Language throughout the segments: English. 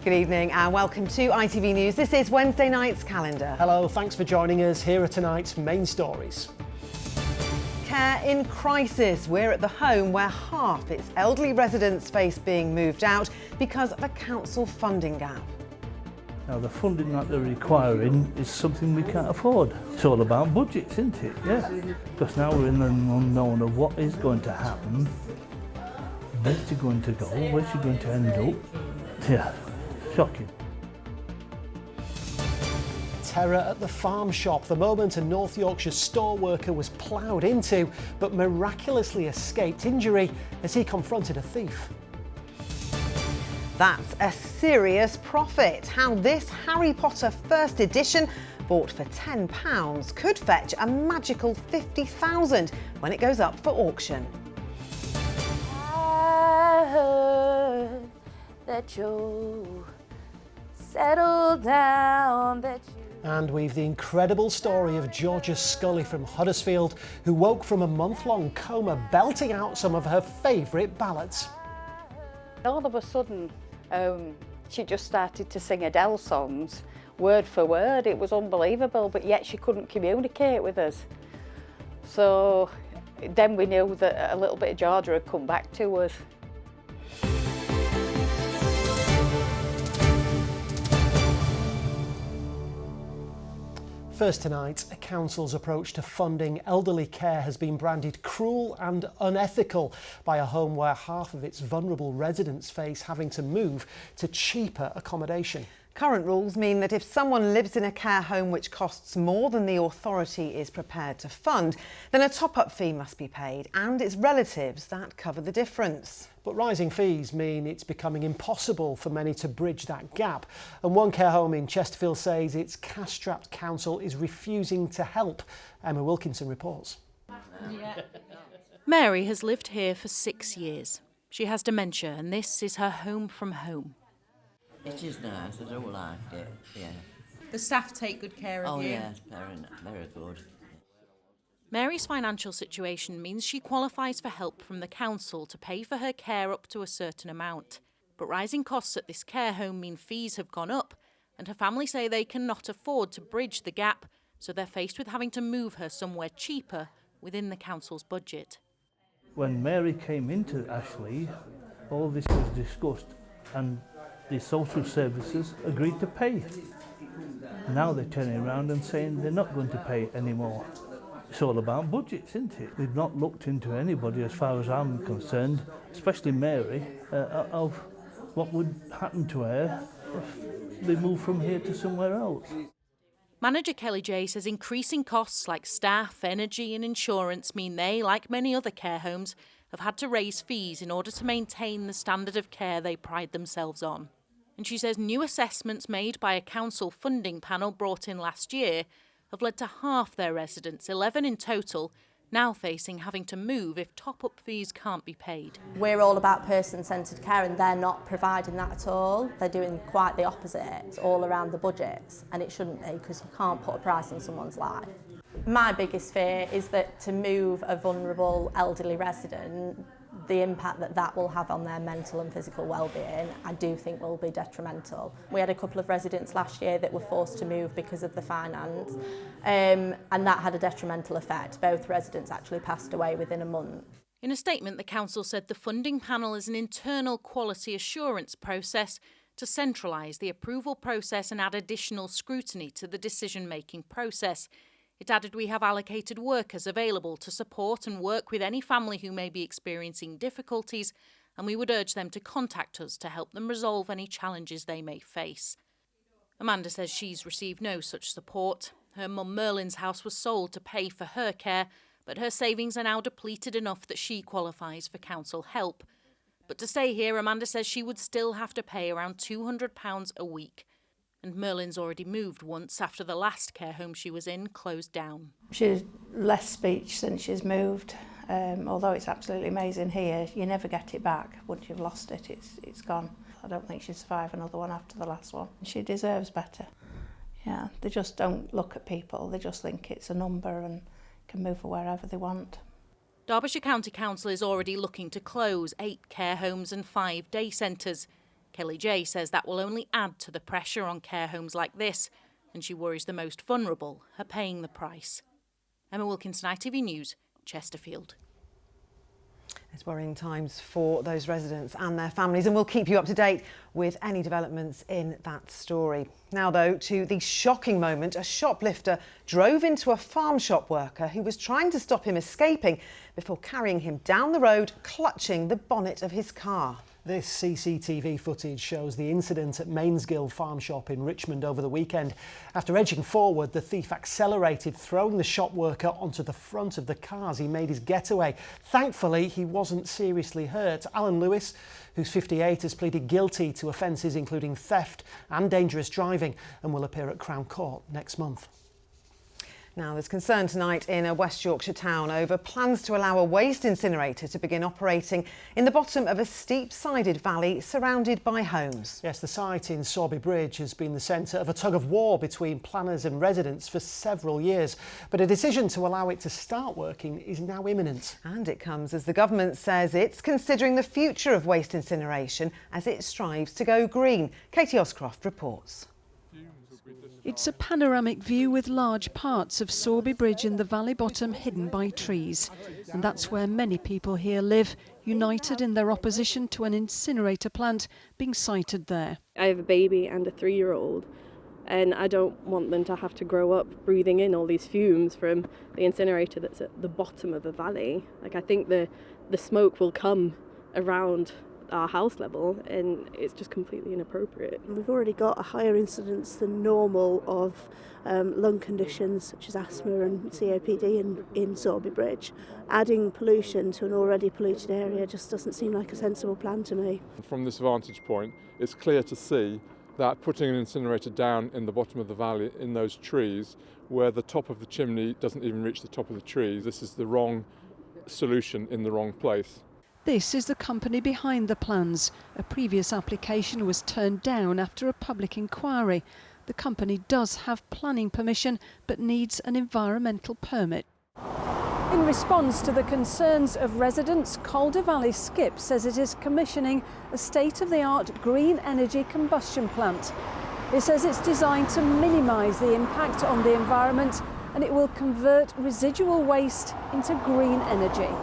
Good evening and welcome to ITV News. This is Wednesday night's calendar. Hello, thanks for joining us. Here are tonight's main stories. Care in crisis. We're at the home where half its elderly residents face being moved out because of a council funding gap. Now the funding that they're requiring is something we can't afford. It's all about budgets, isn't it? Yeah. Because now we're in an unknown of what is going to happen, where's she going to go, where's she going to end up. Yeah, shocking. Terror at the farm shop, the moment a North Yorkshire store worker was ploughed into but miraculously escaped injury as he confronted a thief. That's a serious profit. How this Harry Potter first edition, bought for £10, could fetch a magical £50,000 when it goes up for auction. I heard that you settled down, that you... And we've the incredible story of Georgia Scully from Huddersfield, who woke from a month-long coma belting out some of her favourite ballads. All of a sudden, she just started to sing Adele songs, word for word. It was unbelievable, but yet she couldn't communicate with us. So then we knew that a little bit of Georgia had come back to us. First tonight, a council's approach to funding elderly care has been branded cruel and unethical by a home where half of its vulnerable residents face having to move to cheaper accommodation. Current rules mean that if someone lives in a care home which costs more than the authority is prepared to fund, then a top-up fee must be paid, and it's relatives that cover the difference. But rising fees mean it's becoming impossible for many to bridge that gap. And one care home in Chesterfield says its cash-strapped council is refusing to help. Emma Wilkinson reports. Mary has lived here for 6 years. She has dementia and this is her home from home. It is nice, I don't like it, yeah. The staff take good care of you? Oh yes, very good. Mary's financial situation means she qualifies for help from the council to pay for her care up to a certain amount. But rising costs at this care home mean fees have gone up, and her family say they cannot afford to bridge the gap, so they're faced with having to move her somewhere cheaper within the council's budget. When Mary came into Ashley, all this was discussed and the social services agreed to pay. Now they're turning around and saying they're not going to pay anymore. It's all about budgets, isn't it? They've not looked into anybody, as far as I'm concerned, especially Mary, of what would happen to her if they moved from here to somewhere else. Manager Kelly J says increasing costs like staff, energy and insurance mean they, like many other care homes, have had to raise fees in order to maintain the standard of care they pride themselves on. And she says new assessments made by a council funding panel brought in last year have led to half their residents, 11 in total, now facing having to move if top-up fees can't be paid. We're all about person-centred care and they're not providing that at all. They're doing quite the opposite. It's all around the budgets and it shouldn't be because you can't put a price on someone's life. My biggest fear is that to move a vulnerable elderly resident, the impact that that will have on their mental and physical well-being, I do think will be detrimental. We had a couple of residents last year that were forced to move because of the finance, and that had a detrimental effect. Both residents actually passed away within a month. In a statement, the council said the funding panel is an internal quality assurance process to centralise the approval process and add additional scrutiny to the decision-making process. It added we have allocated workers available to support and work with any family who may be experiencing difficulties, and we would urge them to contact us to help them resolve any challenges they may face. Amanda says she's received no such support. Her mum Merlin's house was sold to pay for her care, but her savings are now depleted enough that she qualifies for council help. But to stay here, Amanda says she would still have to pay around £200 a week. And Merlin's already moved once after the last care home she was in closed down. She's less speech since she's moved. Although it's absolutely amazing here, you never get it back. Once you've lost it, it's gone. I don't think she'd survive another one after the last one. She deserves better. Yeah, they just don't look at people. They just think it's a number and can move her wherever they want. Derbyshire County Council is already looking to close 8 care homes and 5 day centres. Kelly J says that will only add to the pressure on care homes like this, and she worries the most vulnerable are paying the price. Emma Wilkinson, ITV News, Chesterfield. It's worrying times for those residents and their families, and we'll keep you up to date with any developments in that story. Now, though, to the shocking moment, a shoplifter drove into a farm shop worker who was trying to stop him escaping before carrying him down the road, clutching the bonnet of his car. This CCTV footage shows the incident at Mainsgill Farm Shop in Richmond over the weekend. After edging forward, the thief accelerated, throwing the shop worker onto the front of the car as he made his getaway. Thankfully, he wasn't seriously hurt. Alan Lewis, who's 58, has pleaded guilty to offences including theft and dangerous driving and will appear at Crown Court next month. Now, there's concern tonight in a West Yorkshire town over plans to allow a waste incinerator to begin operating in the bottom of a steep-sided valley surrounded by homes. Yes, the site in Sorby Bridge has been the centre of a tug-of-war between planners and residents for several years, but a decision to allow it to start working is now imminent. And it comes as the government says it's considering the future of waste incineration as it strives to go green. Katie Oscroft reports. It's a panoramic view with large parts of Sorby Bridge in the valley bottom hidden by trees. And that's where many people here live, united in their opposition to an incinerator plant being sited there. I have a baby and a 3-year-old, and I don't want them to have to grow up breathing in all these fumes from the incinerator that's at the bottom of a valley. Like, I think the smoke will come around our house level, and it's just completely inappropriate. We've already got a higher incidence than normal of lung conditions such as asthma and COPD in Sorby Bridge. Adding pollution to an already polluted area just doesn't seem like a sensible plan to me. From this vantage point, it's clear to see that putting an incinerator down in the bottom of the valley in those trees, where the top of the chimney doesn't even reach the top of the trees, this is the wrong solution in the wrong place. This is the company behind the plans. A previous application was turned down after a public inquiry. The company does have planning permission but needs an environmental permit. In response to the concerns of residents, Calder Valley Skip says it is commissioning a state-of-the-art green energy combustion plant. It says it's designed to minimise the impact on the environment, and it will convert residual waste into green energy.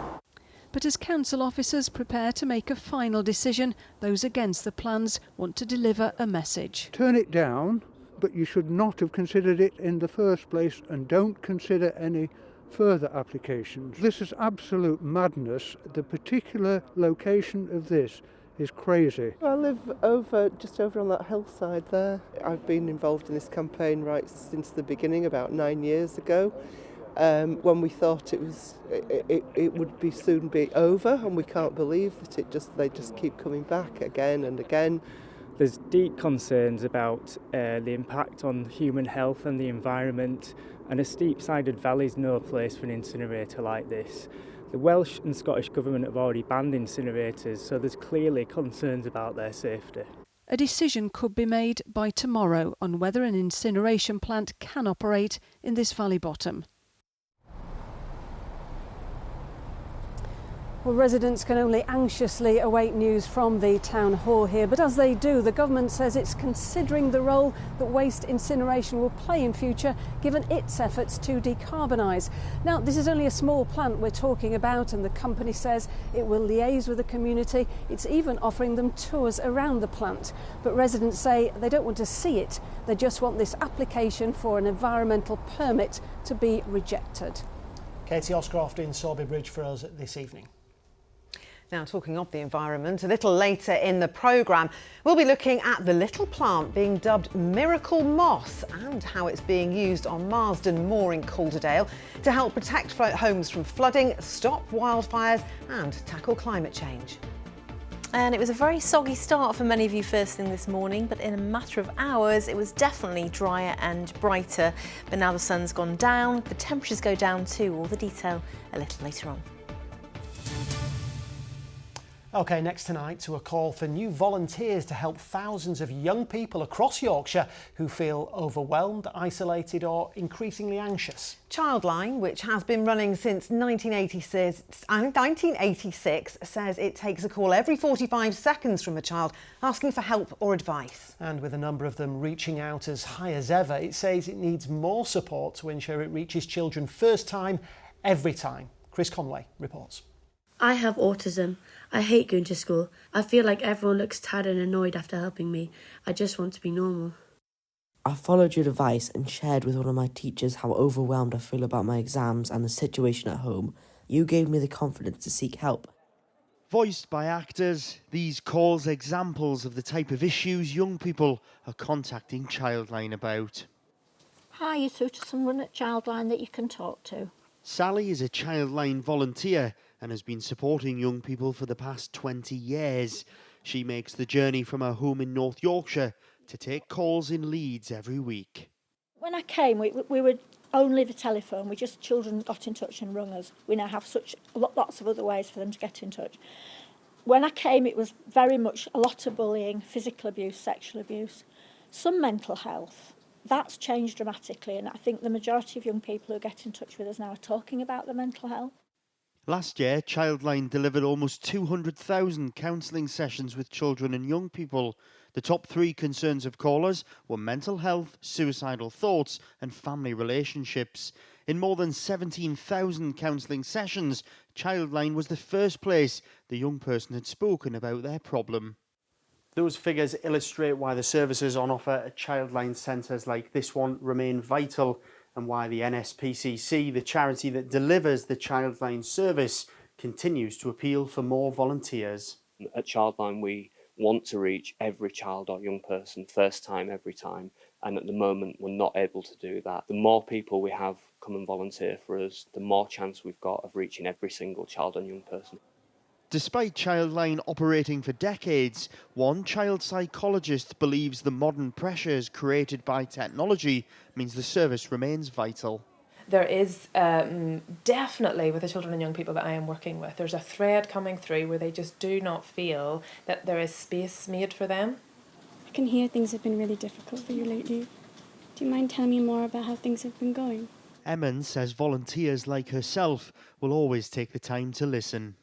But as council officers prepare to make a final decision, those against the plans want to deliver a message. Turn it down, but you should not have considered it in the first place, and don't consider any further applications. This is absolute madness. The particular location of this is crazy. I live just over on that hillside there. I've been involved in this campaign right since the beginning, about 9 years ago. When we thought it would soon be over, and we can't believe that they just keep coming back again and again. There's deep concerns about the impact on human health and the environment, and a steep-sided valley is no place for an incinerator like this. The Welsh and Scottish government have already banned incinerators, so there's clearly concerns about their safety. A decision could be made by tomorrow on whether an incineration plant can operate in this valley bottom. Well, residents can only anxiously await news from the town hall here, but as they do, the government says it's considering the role that waste incineration will play in future, given its efforts to decarbonise. Now, this is only a small plant we're talking about, and the company says it will liaise with the community. It's even offering them tours around the plant. But residents say they don't want to see it. They just want this application for an environmental permit to be rejected. Katie Oscroft in Sorby Bridge for us this evening. Now, talking of the environment, a little later in the programme, we'll be looking at the little plant being dubbed Miracle Moss and how it's being used on Marsden Moor in Calderdale to help protect homes from flooding, stop wildfires and tackle climate change. And it was a very soggy start for many of you first thing this morning, but in a matter of hours it was definitely drier and brighter. But now the sun's gone down, the temperatures go down too. All the detail a little later on. OK, next tonight to a call for new volunteers to help thousands of young people across Yorkshire who feel overwhelmed, isolated or increasingly anxious. Childline, which has been running since 1986, says it takes a call every 45 seconds from a child asking for help or advice. And with a number of them reaching out as high as ever, it says it needs more support to ensure it reaches children first time, every time. Chris Conway reports. I have autism. I hate going to school. I feel like everyone looks tired and annoyed after helping me. I just want to be normal. I followed your advice and shared with one of my teachers how overwhelmed I feel about my exams and the situation at home. You gave me the confidence to seek help. Voiced by actors, these calls examples of the type of issues young people are contacting Childline about. Hi, you're through to someone at Childline that you can talk to. Sally is a Childline volunteer and has been supporting young people for the past 20 years. She makes the journey from her home in North Yorkshire to take calls in Leeds every week. When I came, we were only the telephone. Children got in touch and rung us. We now have lots of other ways for them to get in touch. When I came, it was very much a lot of bullying, physical abuse, sexual abuse, some mental health. That's changed dramatically, and I think the majority of young people who get in touch with us now are talking about their mental health. Last year, Childline delivered almost 200,000 counselling sessions with children and young people. The top 3 concerns of callers were mental health, suicidal thoughts and family relationships. In more than 17,000 counselling sessions, Childline was the first place the young person had spoken about their problem. Those figures illustrate why the services on offer at Childline centres like this one remain vital, and why the NSPCC, the charity that delivers the Childline service, continues to appeal for more volunteers. At Childline, we want to reach every child or young person first time, every time, and at the moment we're not able to do that. The more people we have come and volunteer for us, the more chance we've got of reaching every single child and young person. Despite Childline operating for decades, one child psychologist believes the modern pressures created by technology means the service remains vital. There is definitely, with the children and young people that I am working with, there's a thread coming through where they just do not feel that there is space made for them. I can hear things have been really difficult for you lately. Do you mind telling me more about how things have been going? Emmons says volunteers like herself will always take the time to listen.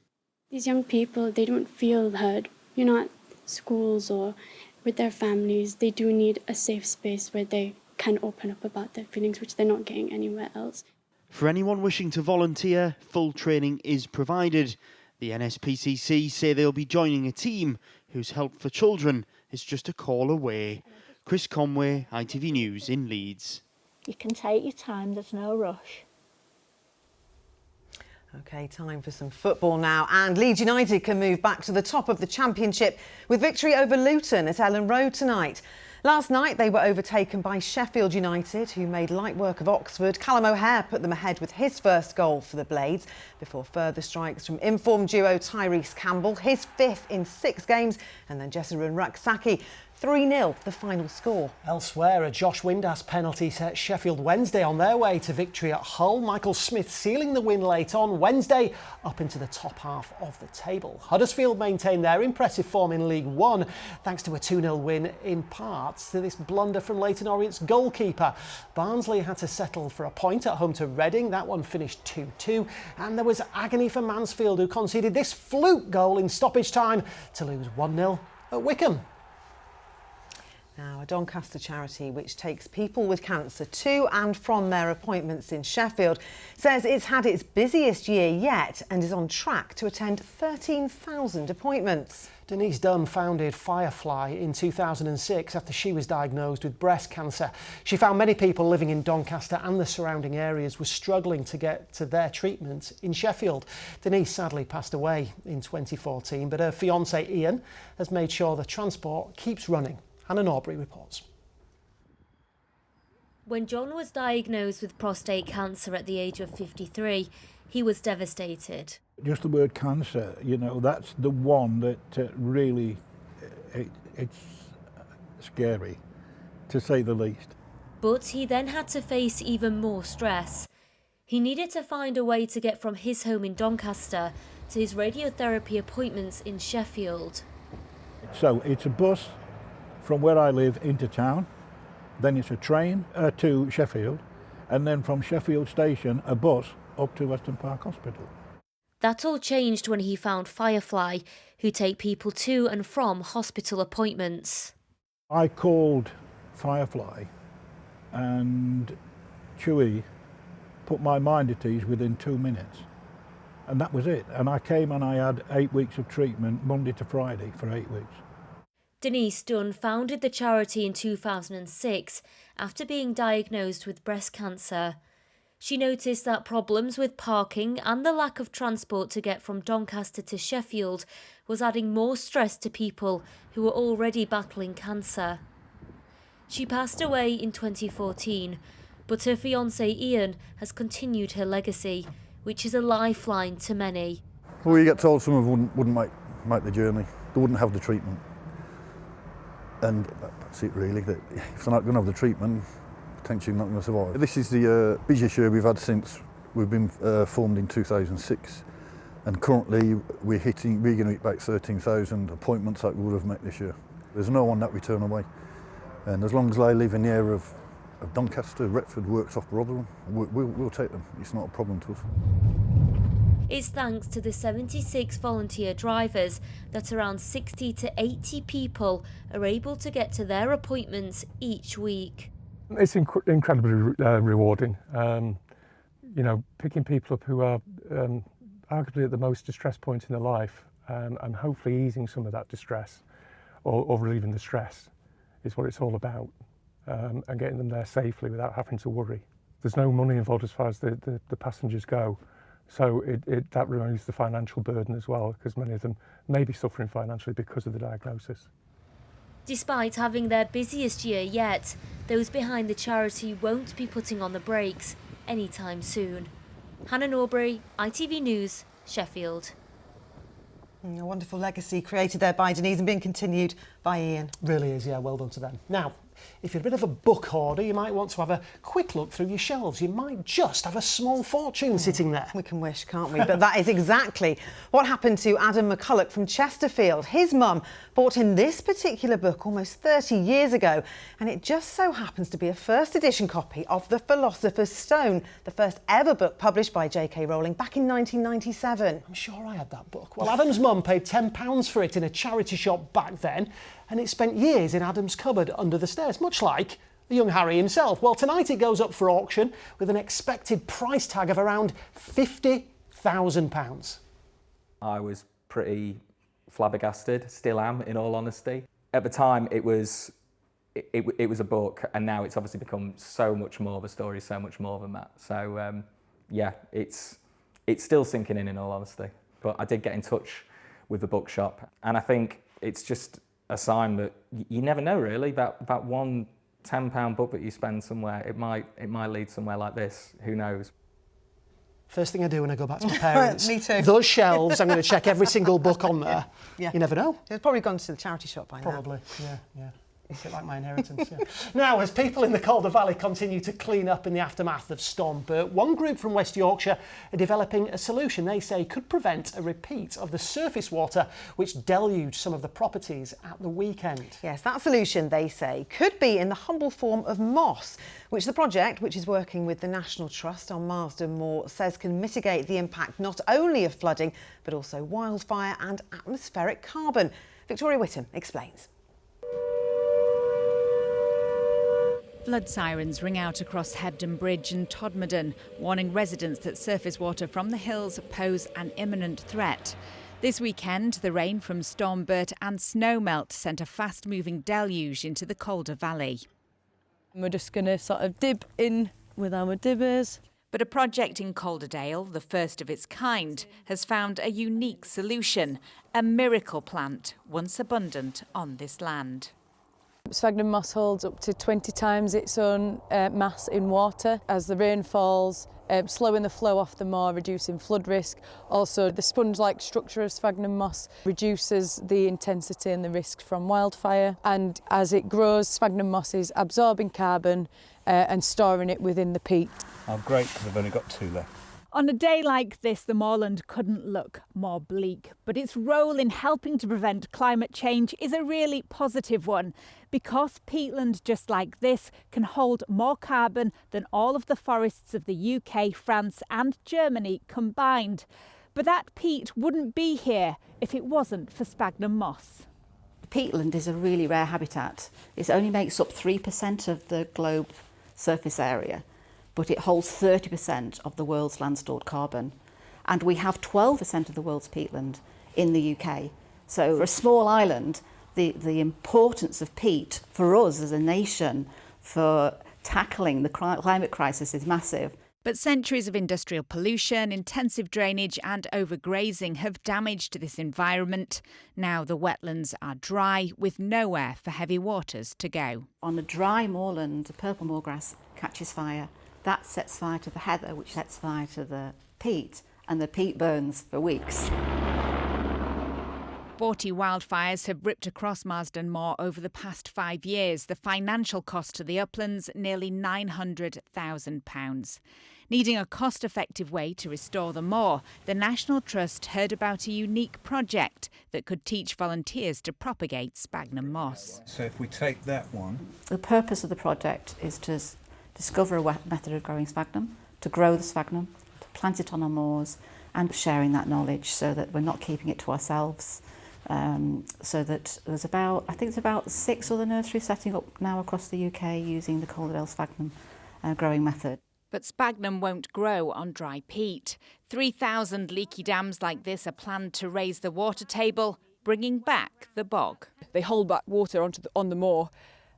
These young people, they don't feel heard. You're not schools or with their families. They do need a safe space where they can open up about their feelings, which they're not getting anywhere else. For anyone wishing to volunteer, full training is provided. The NSPCC say they'll be joining a team whose help for children is just a call away. Chris Conway, ITV News in Leeds. You can take your time, there's no rush. OK, time for some football now. And Leeds United can move back to the top of the Championship with victory over Luton at Ellen Road tonight. Last night they were overtaken by Sheffield United, who made light work of Oxford. Callum O'Hare put them ahead with his first goal for the Blades before further strikes from informed duo Tyrese Campbell, his 5th in 6 games, and then Jesserun Raksaki. 3-0, the final score. Elsewhere, a Josh Windass penalty set Sheffield Wednesday on their way to victory at Hull. Michael Smith sealing the win late on Wednesday up into the top half of the table. Huddersfield maintained their impressive form in League One thanks to a 2-0 win in part to this blunder from Leyton Orient's goalkeeper. Barnsley had to settle for a point at home to Reading. That one finished 2-2. And there was agony for Mansfield, who conceded this fluke goal in stoppage time to lose 1-0 at Wycombe. Now, a Doncaster charity which takes people with cancer to and from their appointments in Sheffield says it's had its busiest year yet and is on track to attend 13,000 appointments. Denise Dunn founded Firefly in 2006 after she was diagnosed with breast cancer. She found many people living in Doncaster and the surrounding areas were struggling to get to their treatment in Sheffield. Denise sadly passed away in 2014, but her fiancé Ian has made sure the transport keeps running. Hannah Norbury reports. When John was diagnosed with prostate cancer at the age of 53, he was devastated. Just the word cancer, you know, that's the one that really, it's scary, to say the least. But he then had to face even more stress. He needed to find a way to get from his home in Doncaster to his radiotherapy appointments in Sheffield. So it's a bus from where I live into town, then it's a train to Sheffield, and then from Sheffield station a bus up to Weston Park Hospital. That all changed when he found Firefly, who take people to and from hospital appointments. I called Firefly and Chewy put my mind at ease within 2 minutes. And that was it. And I came and I had 8 weeks of treatment, Monday to Friday, for 8 weeks. Denise Dunn founded the charity in 2006 after being diagnosed with breast cancer. She noticed that problems with parking and the lack of transport to get from Doncaster to Sheffield was adding more stress to people who were already battling cancer. She passed away in 2014, but her fiancé Ian has continued her legacy, which is a lifeline to many. Well, you get told some of them wouldn't make the journey, they wouldn't have the treatment. And that's it really, that if they're not going to have the treatment, potentially not going to survive. This is the busiest year we've had since we've been formed in 2006. And currently we're going to hit about 13,000 appointments that we would have met this year. There's no one that we turn away. And as long as they live in the area of Doncaster, Retford, Works off Rotherham, we'll take them. It's not a problem to us. It's thanks to the 76 volunteer drivers that around 60 to 80 people are able to get to their appointments each week. It's incredibly rewarding. You know, picking people up who are arguably at the most distressed point in their life and hopefully easing some of that distress or relieving the stress is what it's all about, and getting them there safely without having to worry. There's no money involved as far as the passengers go, so that removes the financial burden as well, because many of them may be suffering financially because of the diagnosis. Despite having their busiest year yet, those behind the charity won't be putting on the brakes anytime soon. Hannah Norbury, ITV News, Sheffield. A wonderful legacy created there by Denise and being continued by Ian. Really is, yeah, well done to them. Now, if you're a bit of a book hoarder, you might want to have a quick look through your shelves. You might just have a small fortune sitting there. We can wish, can't we? But that is exactly what happened to Adam McCulloch from Chesterfield. His mum bought him this particular book almost 30 years ago, and it just so happens to be a first edition copy of The Philosopher's Stone, the first ever book published by J.K. Rowling back in 1997. I'm sure I had that book. Well, Adam's mum paid £10 for it in a charity shop back then, and it spent years in Adam's cupboard under the stairs, much like the young Harry himself. Well, tonight it goes up for auction with an expected price tag of around £50,000. I was pretty flabbergasted, still am, in all honesty. At the time, it was a book, and now it's obviously become so much more of a story, so much more than that. So, yeah, it's still sinking in all honesty. But I did get in touch with the bookshop, and I think it's just a sign that you never know really about one £10 book that you spend somewhere. It might lead somewhere like this. Who knows? First thing I do when I go back to my parents. Me too. Those shelves, I'm going to check every single book on there. Yeah. You never know. It's probably gone to the charity shop by now. Probably, yeah. A bit like my inheritance, yeah. Now, as people in the Calder Valley continue to clean up in the aftermath of Storm Bert, one group from West Yorkshire are developing a solution they say could prevent a repeat of the surface water which deluged some of the properties at the weekend. Yes, that solution, they say, could be in the humble form of moss, which the project, which is working with the National Trust on Marsden Moor, says can mitigate the impact not only of flooding, but also wildfire and atmospheric carbon. Victoria Whittam explains. Flood sirens ring out across Hebden Bridge and Todmorden, warning residents that surface water from the hills pose an imminent threat. This weekend, the rain from Storm Bert and snowmelt sent a fast-moving deluge into the Calder Valley. We're just going to sort of dib in with our dibbers. But a project in Calderdale, the first of its kind, has found a unique solution, a miracle plant once abundant on this land. Sphagnum moss holds up to 20 times its own mass in water. As the rain falls, slowing the flow off the moor, reducing flood risk. Also, the sponge-like structure of sphagnum moss reduces the intensity and the risk from wildfire. And as it grows, sphagnum moss is absorbing carbon and storing it within the peat. Oh, great, because I've only got 2 left. On a day like this, the moorland couldn't look more bleak, but its role in helping to prevent climate change is a really positive one, because peatland just like this can hold more carbon than all of the forests of the UK, France and Germany combined. But that peat wouldn't be here if it wasn't for sphagnum moss. Peatland is a really rare habitat. It only makes up 3% of the globe surface area, but it holds 30% of the world's land stored carbon. And we have 12% of the world's peatland in the UK. So for a small island, the importance of peat for us as a nation for tackling the climate crisis is massive. But centuries of industrial pollution, intensive drainage and overgrazing have damaged this environment. Now the wetlands are dry with nowhere for heavy waters to go. On a dry moorland, the purple moorgrass catches fire. That sets fire to the heather, which sets fire to the peat, and the peat burns for weeks. 40 wildfires have ripped across Marsden Moor over the past 5 years. The financial cost to the uplands, nearly £900,000. Needing a cost-effective way to restore the moor, the National Trust heard about a unique project that could teach volunteers to propagate sphagnum moss. So if we take that one... The purpose of the project is to discover a method of growing sphagnum, to grow the sphagnum, to plant it on our moors, and sharing that knowledge so that we're not keeping it to ourselves. So that there's I think it's about 6 other nurseries setting up now across the UK using the Calderdale sphagnum growing method. But sphagnum won't grow on dry peat. 3,000 leaky dams like this are planned to raise the water table, bringing back the bog. They hold back water on the moor,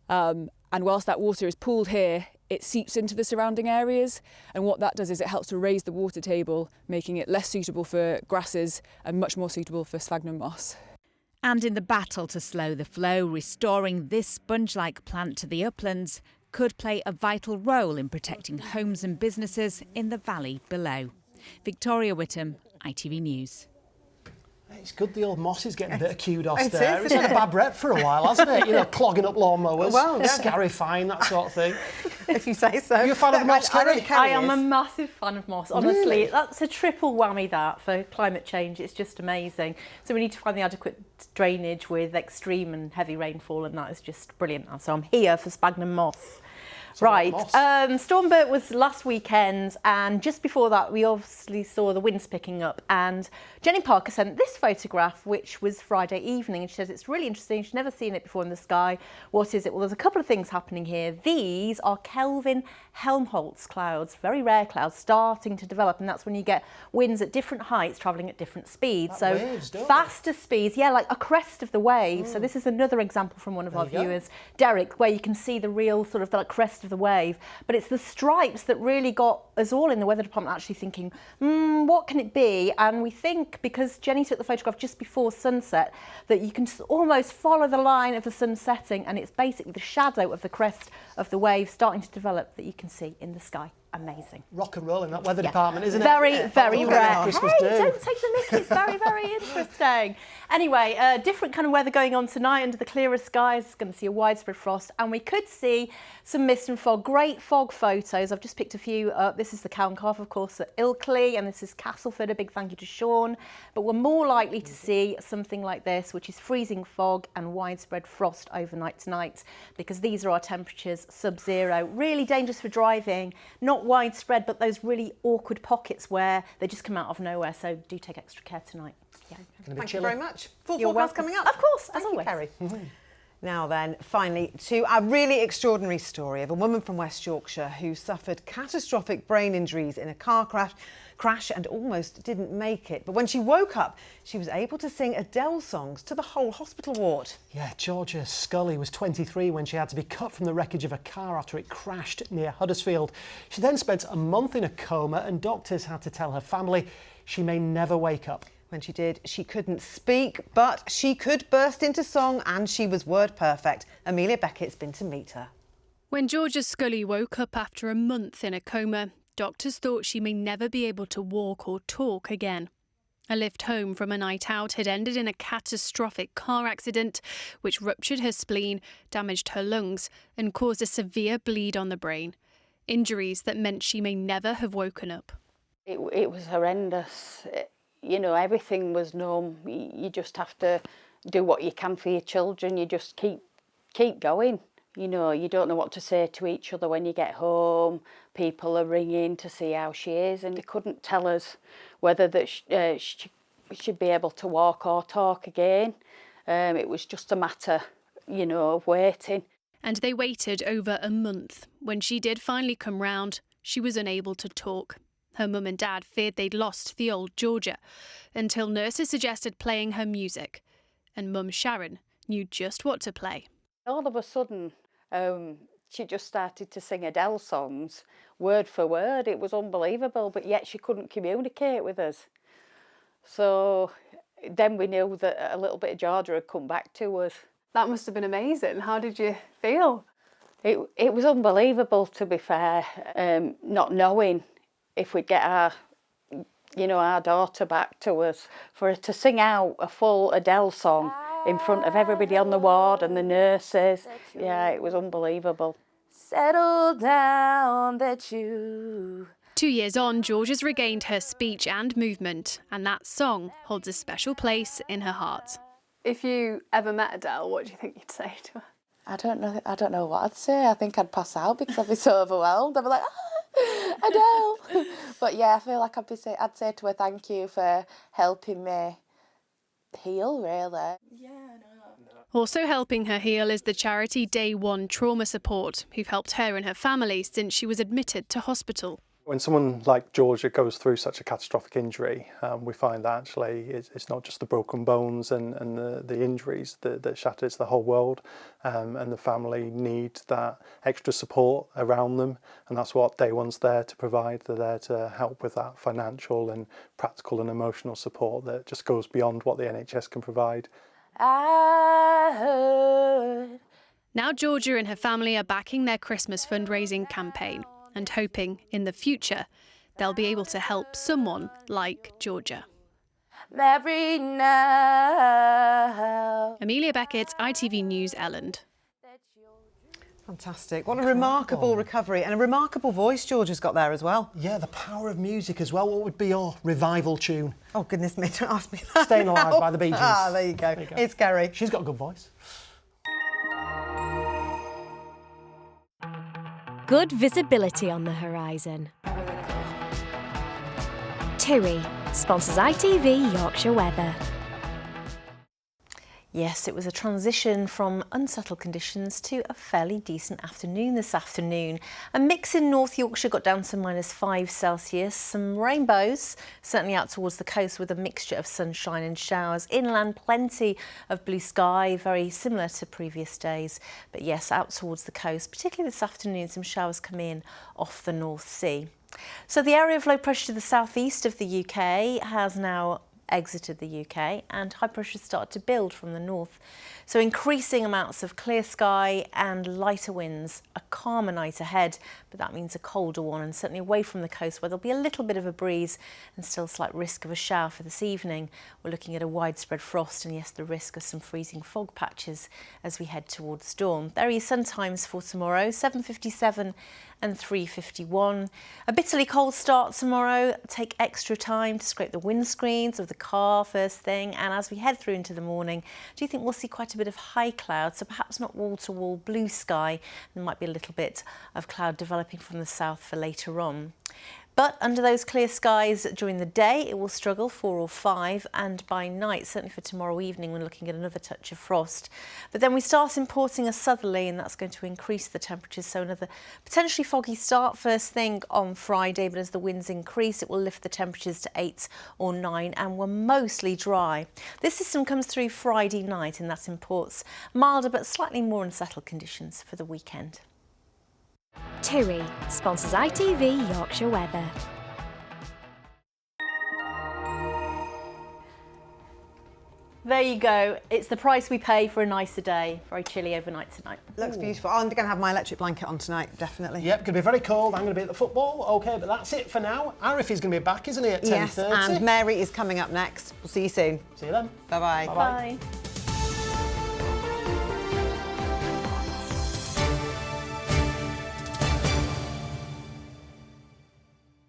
and whilst that water is pooled here, it seeps into the surrounding areas, and what that does is it helps to raise the water table, making it less suitable for grasses and much more suitable for sphagnum moss. And in the battle to slow the flow, restoring this sponge-like plant to the uplands could play a vital role in protecting homes and businesses in the valley below. Victoria Whittam, ITV News. It's good the old moss is getting a bit of kudos there. It's had a bad rep for a while, hasn't it? You know, clogging up lawnmowers, scarifying, that sort of thing. If you say so. Are you a fan of the moss, Kerry? I am a massive fan of moss, honestly. Really? That's a triple whammy, that, for climate change. It's just amazing. So we need to find the adequate drainage with extreme and heavy rainfall, and that is just brilliant. So I'm here for sphagnum moss. Right, Stormbird was last weekend, and just before that we obviously saw the winds picking up, and Jenny Parker sent this photograph, which was Friday evening, and she says it's really interesting, she's never seen it before in the sky. What is it? Well, there's a couple of things happening here. These are Kelvin Helmholtz clouds, very rare clouds starting to develop, and that's when you get winds at different heights travelling at different speeds. So waves, faster speeds, like a crest of the wave. So this is another example from one of our viewers, Derek, where you can see the real sort of crest of the wave, but it's the stripes that really got us all in the weather department actually thinking, what can it be? And we think, because Jenny took the photograph just before sunset, that you can almost follow the line of the sun setting, and it's basically the shadow of the crest of the wave starting to develop that you can see in the sky. Amazing. Rock and roll in that weather department, isn't it? Very, very rare. Hey, don't take the mickey. It's very, very interesting. Anyway, different kind of weather going on tonight under the clearer skies. Going to see a widespread frost, and we could see some mist and fog. Great fog photos. I've just picked a few. This is the Cow and Calf, of course, at Ilkley, and this is Castleford. A big thank you to Sean. But we're more likely to see something like this, which is freezing fog and widespread frost overnight tonight, because these are our temperatures, sub-zero. Really dangerous for driving. Not widespread, but those really awkward pockets where they just come out of nowhere. So do take extra care tonight. Thank you very much. Full You're forecast welcome. coming up. Of course, Thank as always. you, Kerry. Now then, finally, to a really extraordinary story of a woman from West Yorkshire who suffered catastrophic brain injuries in a car crash and almost didn't make it. But when she woke up, she was able to sing Adele songs to the whole hospital ward. Yeah, Georgia Scully was 23 when she had to be cut from the wreckage of a car after it crashed near Huddersfield. She then spent a month in a coma, and doctors had to tell her family she may never wake up. When she did, she couldn't speak, but she could burst into song, and she was word perfect. Amelia Beckett's been to meet her. When Georgia Scully woke up after a month in a coma, doctors thought she may never be able to walk or talk again. A lift home from a night out had ended in a catastrophic car accident, which ruptured her spleen, damaged her lungs, and caused a severe bleed on the brain. Injuries that meant she may never have woken up. It was horrendous. You know, everything was numb. You just have to do what you can for your children. You just keep going. You know, you don't know what to say to each other when you get home. People are ringing to see how she is, and they couldn't tell us whether that she'd be able to walk or talk again. It was just a matter, you know, of waiting. And they waited over a month. When she did finally come round, she was unable to talk. Her mum and dad feared they'd lost the old Georgia, until nurses suggested playing her music. And Mum Sharon knew just what to play. All of a sudden, she just started to sing Adele songs, word for word. It was unbelievable, but yet she couldn't communicate with us. So then we knew that a little bit of Georgia had come back to us. That must have been amazing. How did you feel? It was unbelievable, to be fair, not knowing if we'd get our daughter back to us. For her to sing out a full Adele song in front of everybody on the ward and the nurses, yeah, it was unbelievable. Settle down, that you... 2 years on, Georgia's regained her speech and movement, and that song holds a special place in her heart. If you ever met Adele, what do you think you'd say to her? I don't know what I'd say. I think I'd pass out because I'd be so overwhelmed. I'd be like, Adele. But yeah, I feel like I'd say to her, thank you for helping me heal, really. Also helping her heal is the charity Day One Trauma Support, who've helped her and her family since she was admitted to hospital. When someone like Georgia goes through such a catastrophic injury, we find that actually it's not just the broken bones and the injuries that shatters the whole world, and the family need that extra support around them, and that's what Day One's there to provide. They're there to help with that financial and practical and emotional support that just goes beyond what the NHS can provide. I heard. Now Georgia and her family are backing their Christmas fundraising campaign and hoping in the future they'll be able to help someone like Georgia. Every now. Amelia Beckett, ITV News, Elland. Fantastic. What a remarkable recovery, and a remarkable voice Georgia's got there as well. Yeah, the power of music as well. What would be your revival tune? Oh, goodness me, don't ask me that. Staying Alive by the Bee Gees. Ah, there you go. It's Gary. She's got a good voice. Good visibility on the horizon. TUI sponsors ITV Yorkshire Weather. Yes, it was a transition from unsettled conditions to a fairly decent afternoon this afternoon. A mix in North Yorkshire got down to -5 Celsius. Some rainbows, certainly out towards the coast with a mixture of sunshine and showers. Inland, plenty of blue sky, very similar to previous days. But yes, out towards the coast, particularly this afternoon, some showers come in off the North Sea. So the area of low pressure to the southeast of the UK has now exited the UK, and high pressure started to build from the north. So increasing amounts of clear sky and lighter winds, a calmer night ahead, but that means a colder one, and certainly away from the coast where there'll be a little bit of a breeze and still slight risk of a shower for this evening. We're looking at a widespread frost and yes, the risk of some freezing fog patches as we head towards dawn. There are your sun times for tomorrow, 7:57 and 3:51. A bitterly cold start tomorrow. Take extra time to scrape the windscreens of the car first thing, and as we head through into the morning, do you think we'll see quite a bit of high cloud, so perhaps not wall-to-wall blue sky. There might be a little bit of cloud developing from the south for later on. But under those clear skies during the day, it will struggle 4 or 5, and by night, certainly for tomorrow evening, we're looking at another touch of frost. But then we start importing a southerly, and that's going to increase the temperatures, so another potentially foggy start first thing on Friday, but as the winds increase, it will lift the temperatures to 8 or 9, and we're mostly dry. This system comes through Friday night, and that imports milder but slightly more unsettled conditions for the weekend. TUI sponsors ITV Yorkshire Weather. There you go. It's the price we pay for a nicer day. Very chilly overnight tonight. Looks beautiful. I'm going to have my electric blanket on tonight, definitely. Yep, going to be very cold. I'm going to be at the football. OK, but that's it for now. Arif is going to be back, isn't he, at 10:30? Yes, and Mary is coming up next. We'll see you soon. See you then. Bye-bye. Bye.